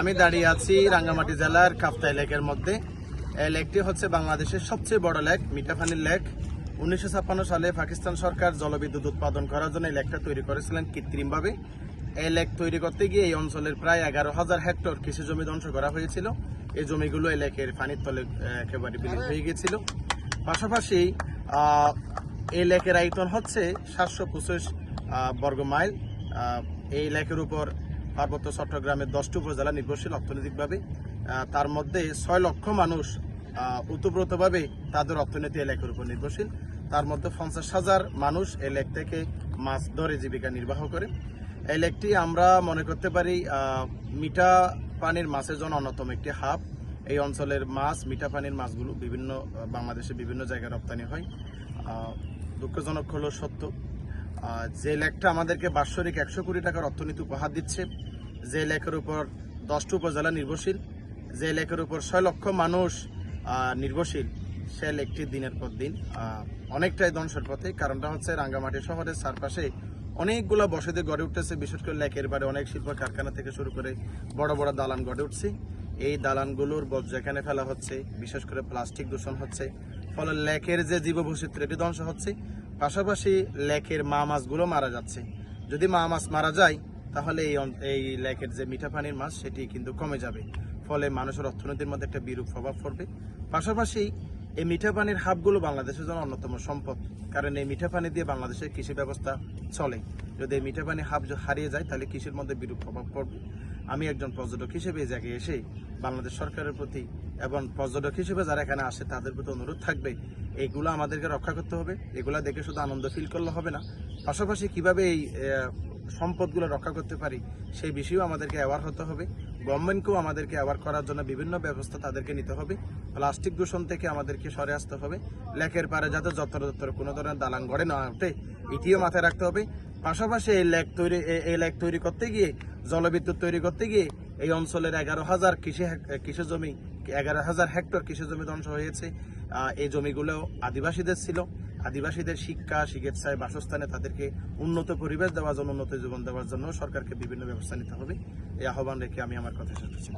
আমি দাঁড়িয়ে আছি রাঙ্গামাটি জেলার কাপ্তাই লেকের মধ্যে। এই লেকটি হচ্ছে বাংলাদেশের সবচেয়ে বড় লেক, মিঠাপানির লেক। 1956 সালে পাকিস্তান সরকার জলবিদ্যুৎ উৎপাদন করার জন্য এই লেকটা তৈরি করেছিলেন কৃত্রিমভাবে। এই লেক তৈরি করতে গিয়ে এই অঞ্চলের প্রায় 11,000 হেক্টর কৃষি জমি ধ্বংস করা হয়েছিল। এই জমিগুলো এই লেকের পানির তলে একেবারে বিলীন হয়ে গিয়েছিল। পাশাপাশি এই লেকের আয়তন হচ্ছে 725 বর্গ মাইল। এই লেকের উপর পার্বত্য চট্টগ্রামের 10টি উপজেলা নির্ভরশীল অর্থনৈতিকভাবে। তার মধ্যে 6 লক্ষ মানুষ ওতপ্রোতভাবে তাদের অর্থনীতি এই লেকের উপর নির্ভরশীল। তার মধ্যে 50,000 মানুষ এই লেক থেকে মাছ ধরে জীবিকা নির্বাহ করে। এই লেকটি আমরা মনে করতে পারি মিঠা পানির মাছের জন্য অন্যতম একটি হাব। এই অঞ্চলের মাছ, মিঠা পানির মাছগুলো বাংলাদেশের বিভিন্ন জায়গায় রপ্তানি হয়। দুঃখজনক হলো সত্য, যে লেকটা আমাদেরকে বাৎসরিক 100 কোটি টাকার অর্থনীতি উপহার দিচ্ছে, যে লেকের উপর 10টি উপজেলা নির্ভরশীল, যে লেকের উপর 6 লক্ষ মানুষ নির্ভরশীল, সে লেকটি দিনের পর দিন অনেকটাই ধ্বংসের পথে। কারণটা হচ্ছে রাঙ্গামাটি শহরের চারপাশে অনেকগুলো বসতি গড়ে উঠতেছে। বিশেষ করে লেকের বাড়ি অনেক শিল্প কারখানা থেকে শুরু করে বড় বড় দালান গড়ে উঠছে। এই দালানগুলোর বর্জ্য এখানে ফেলা হচ্ছে, বিশেষ করে প্লাস্টিক দূষণ হচ্ছে, ফলে লেকের যে জীববৈচিত্র্য এটি ধ্বংস হচ্ছে। পাশাপাশি লেকের মা মাছগুলো মারা যাচ্ছে। যদি মা মাছ মারা যায় তাহলে এই লেকের যে মিঠা পানির মাছ সেটি কিন্তু কমে যাবে, ফলে মানুষের অর্থনীতির মধ্যে একটা বিরূপ প্রভাব পড়বে। পাশাপাশি এই মিঠা পানির হাবগুলো বাংলাদেশের জন্য অন্যতম সম্পদ, কারণ এই মিঠা পানি দিয়ে বাংলাদেশের কৃষি ব্যবস্থা চলে। যদি এই মিঠা পানি হাব হারিয়ে যায় তাহলে কৃষির মধ্যে বিরূপ প্রভাব পড়বে। আমি একজন পর্যটক হিসেবে এই জায়গায় এসে বাংলাদেশ সরকারের প্রতি এবং পর্যটক হিসেবে যারা এখানে আসে তাদের প্রতি অনুরোধ থাকবে, এগুলো আমাদেরকে রক্ষা করতে হবে। এগুলা দেখে শুধু আনন্দ ফিল করলে হবে না, পাশাপাশি কিভাবে এই সম্পদগুলো রক্ষা করতে পারি সেই বিষয়েও আমাদেরকে অ্যাওয়ার হতে হবে। গভর্নমেন্টকেও আমাদেরকে অ্যাওয়ার করার জন্য বিভিন্ন ব্যবস্থা তাদেরকে নিতে হবে। প্লাস্টিক দূষণ থেকে আমাদেরকে সরে আসতে হবে। লেকের পারে যাতে যত্র কোনো ধরনের দালান গড়ে না ওঠে, এটিও মাথায় রাখতে হবে। পাশাপাশি এই লেক তৈরি করতে গিয়ে, জলবিদ্যুৎ তৈরি করতে গিয়ে এই অঞ্চলের 11,000 কৃষি জমি, 11,000 হেক্টর কৃষি জমি ধ্বংস হয়েছে। এই জমিগুলো আদিবাসীদের ছিল। আদিবাসীদের শিক্ষা, চিকিৎসায়, বাসস্থানে তাদেরকে উন্নত পরিবেশ দেওয়ার জন্য, উন্নত জীবন দেওয়ার জন্য সরকারকে বিভিন্ন ব্যবস্থা নিতে হবে। এই আহ্বান রেখে আমি আমার কথা শেষ করছি।